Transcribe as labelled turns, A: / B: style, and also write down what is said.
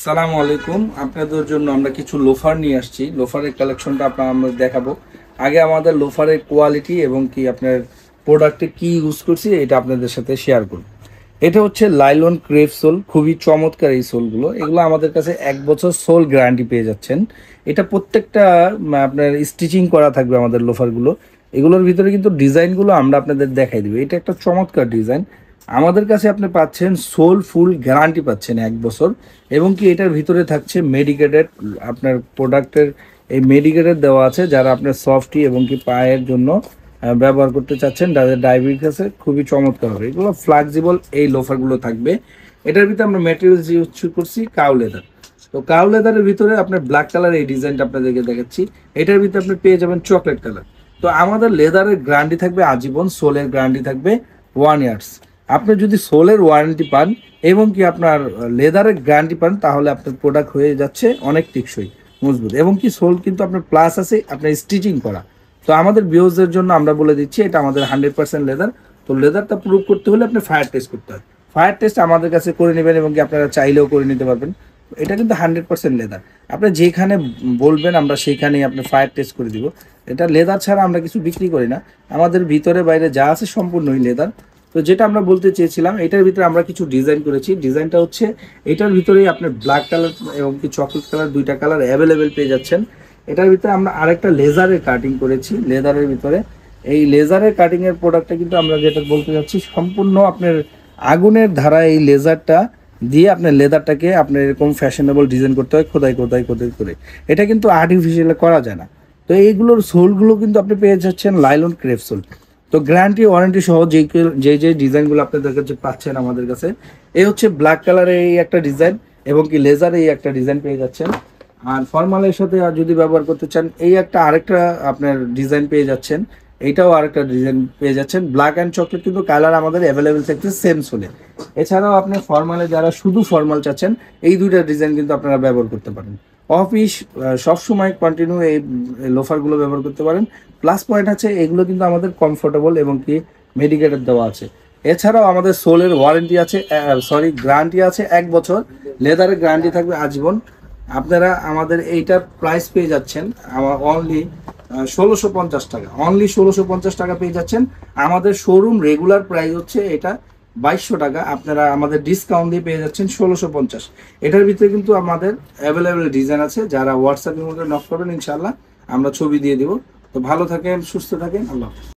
A: সালামু আলাইকুম। আপনাদের জন্য আমরা কিছু লোফার নিয়ে আসছি। লোফারের কালেকশনটা আমরা দেখাবো। আগে আমাদের লোফারের কোয়ালিটি এবং কি আপনার প্রোডাক্টে কি ইউজ করছি এটা আপনাদের সাথে শেয়ার করব। এটা হচ্ছে লাইলন ক্রেপ সোল, খুবই চমৎকার এই সোলগুলো। এগুলো আমাদের কাছে 1 বছর সোল গ্যারান্টি পেয়ে যাচ্ছেন। এটা প্রত্যেকটা আপনার স্টিচিং করা থাকবে আমাদের লোফারগুলো। এগুলোর ভিতরে কিন্তু ডিজাইনগুলো আমরা আপনাদের দেখাই দেবো। এটা একটা চমৎকার ডিজাইন। আমাদের কাছে আপনি পাচ্ছেন সোল ফুল গ্যারান্টি পাচ্ছেন 1 বছর, এবং কি এটার ভিতরে থাকছে মেডিকেটেড আপনার প্রোডাক্টের এই মেডিকেটেড দেওয়া আছে, যারা আপনার সফটি এবং কি পায়ের জন্য ব্যবহার করতে চাচ্ছেন, যাদের ডায়াবেটিস আছে, খুবই চমৎকার হবে। এগুলো ফ্লেক্সিবল এই লোফারগুলো থাকবে। এটার ভিতরে আমরা ম্যাটেরিয়ালস ইউজ করছি কাউ লেদার। তো কাউ লেদারের ভিতরে আপনার ব্ল্যাক কালার এই ডিজাইনটা আপনাদেরকে দেখাচ্ছি। এটার ভিতরে আপনি পেয়ে যাবেন চকলেট কালার। তো আমাদের লেদারের গ্যারান্টি থাকবে আজীবন, সোলের গ্যারান্টি থাকবে 1 ইয়ার্স। আপনি যদি সোলের ওয়ারেন্টি পান এবং কি আপনার লেদারের গ্যারান্টি পান, তাহলে আপনার প্রোডাক্ট হয়ে যাচ্ছে অনেক টেকসই, মজবুত, এবং কি সোল কিন্তু আপনার প্লাস আছে আপনার স্টিচিং করা। তো আমাদের ভিউজের জন্য আমরা বলে দিচ্ছি এটা আমাদের 100% লেদার। তো লেদারটা প্রুভ করতে হলে আপনি ফায়ার টেস্ট করতে হয়। ফায়ার টেস্ট আমাদের কাছে করে নেবেন এবং কি আপনারা চাইলেও করে নিতে পারবেন। এটা কিন্তু 100% লেদার। আপনি যেখানে বলবেন আমরা সেইখানেই আপনি ফায়ার টেস্ট করে দিব। এটা লেদার ছাড়া আমরা কিছু বিক্রি করি না। আমাদের ভিতরে বাইরে যা আছে সম্পূর্ণই লেদার। তো যেটা আমরা বলতে চেয়েছিলাম, এটার ভিতরে আমরা কিছু ডিজাইন করেছি। ডিজাইনটা হচ্ছে এটার ভিতরেই আপনার ব্ল্যাক কালার এবং কি চকলেট কালার, দুইটা কালার অ্যাভেলেবেল পেয়ে যাচ্ছেন। এটার ভিতরে আমরা আরেকটা লেজারের কাটিং করেছি লেদারের ভিতরে। এই লেজারের কাটিং এর প্রোডাক্টটা কিন্তু আমরা যেটা বলতে যাচ্ছি, সম্পূর্ণ আপনার আগুনের ধারা এই লেজারটা দিয়ে আপনার লেদারটাকে আপনার এরকম ফ্যাশনেবল ডিজাইন করতে হয়, খোদাই খোদাই খোদাই করে। এটা কিন্তু আর্টিফিশিয়াল করা যায় না। তো এইগুলোর সোলগুলো কিন্তু আপনি পেয়ে যাচ্ছেন লাইলন ক্রেপ সোল। তো গ্যারান্টি ওয়ারেন্টি সহ যে ডিজাইনগুলো আপনাদের কাছে পাচ্ছেন আমাদের কাছে, এই হচ্ছে ব্ল্যাক কালারের এই একটা ডিজাইন এবং কি লেজার এই একটা ডিজাইন পেয়ে যাচ্ছেন। আর ফর্মালের সাথে আর যদি ব্যবহার করতে চান, এই একটা আরেকটা আপনার ডিজাইন পেয়ে যাচ্ছেন। এইটাও আরেকটা ডিজাইন পেয়ে যাচ্ছেন। ব্ল্যাক অ্যান্ড চকলেট কিন্তু কালার আমাদের অ্যাভেলেবেল থাকছে সেম সোলে। এছাড়াও আপনি ফর্মালে যারা শুধু ফর্মাল চাচ্ছেন, এই দুইটা ডিজাইন কিন্তু আপনারা ব্যবহার করতে পারেন। অফিস সবসময় কন্টিনিউ এই লোফারগুলো ব্যবহার করতে পারেন। প্লাস পয়েন্ট আছে, এগুলো কিন্তু আমাদের কমফোর্টেবল এবং কি মেডিকেটেড দেওয়া আছে। এছাড়াও আমাদের সোলের ওয়ারেন্টি আছে, গ্যারান্টি আছে 1 বছর। লেদারের গ্যারান্টি থাকবে আজীবন। আপনারা আমাদের এইটার প্রাইস পেয়ে যাচ্ছেন অনলি 1650 টাকা। অনলি 1650 টাকা পেয়ে যাচ্ছেন। আমাদের শোরুম রেগুলার প্রাইস হচ্ছে এটা 2200 টাকা। আপনারা আমাদের ডিসকাউন্ট দিয়ে পেয়ে যাচ্ছেন 1650। এটার ভিতরে কিন্তু আমাদের অ্যাভেলেবেল ডিজাইন আছে। যারা হোয়াটসঅ্যাপের মধ্যে নক করবেন, ইনশাল্লাহ আমরা ছবি দিয়ে দিব। তো ভালো থাকেন, সুস্থ থাকেন, আল্লাহ হাফেজ।